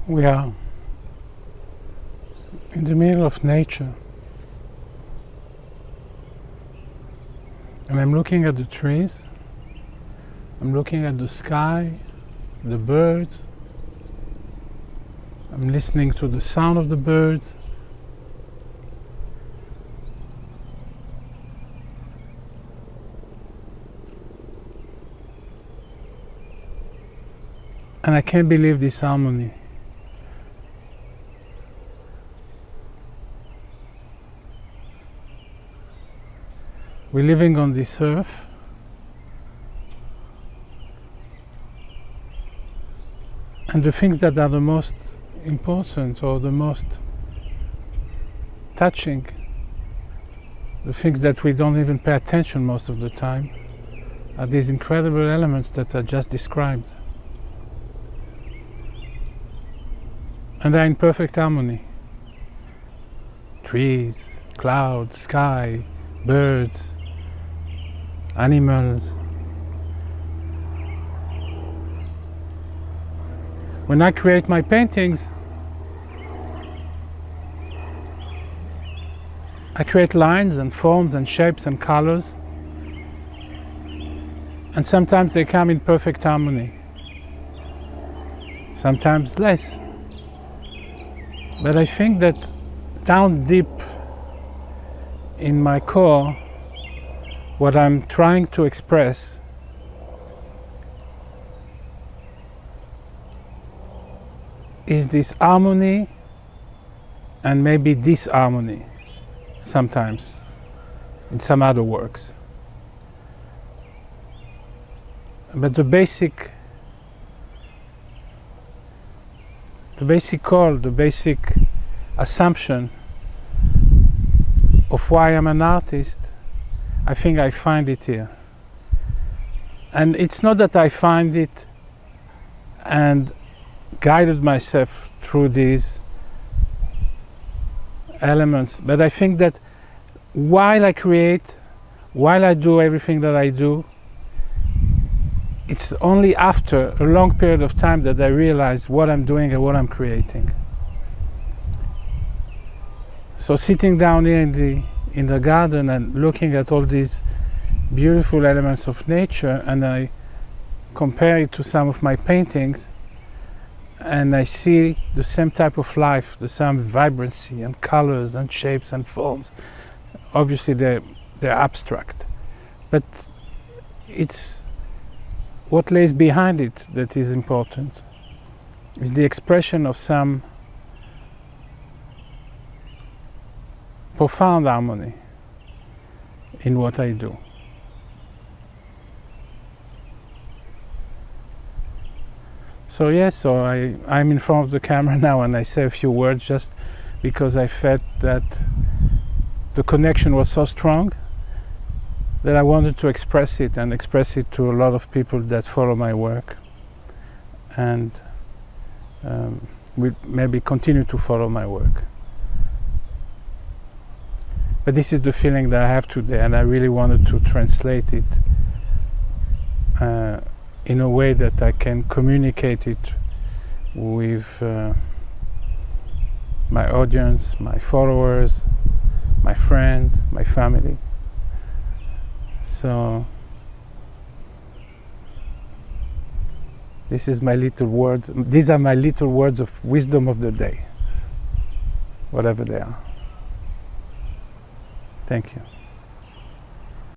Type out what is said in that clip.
We are in the middle of nature, and I'm looking at the trees, I'm looking at the sky, the birds, I'm listening to the sound of the birds. And I can't believe this harmony. We're living on this earth, and the things that are the most important or the most touching, the things that we don't even pay attention most of the time, are these incredible elements that I just described. And they're in perfect harmony. Trees, clouds, sky, birds, animals. When I create my paintings, I create lines and forms and shapes and colors, and sometimes they come in perfect harmony, sometimes less. But I think that down deep in my core, what I'm trying to express is this harmony and maybe disharmony sometimes in some other works. But the basic call, the basic assumption of why I'm an artist, I think I find it here. And it's not that I find it and guided myself through these elements, but I think that while I create, while I do everything that I do, it's only after a long period of time that I realize what I'm doing and what I'm creating. So sitting down here in the garden and looking at all these beautiful elements of nature, and I compare it to some of my paintings, and I see the same type of life, the same vibrancy and colors and shapes and forms. Obviously they're abstract, but it's what lays behind it that is important. It's the expression of some profound harmony in what I do. So yes, I'm in front of the camera now, and I say a few words just because I felt that the connection was so strong that I wanted to express it, and express it to a lot of people that follow my work, and will maybe continue to follow my work. But this is the feeling that I have today, and I really wanted to translate it in a way that I can communicate it with my audience, my followers, my friends, my family. So this is my little words. These are my little words of wisdom of the day, whatever they are. Thank you.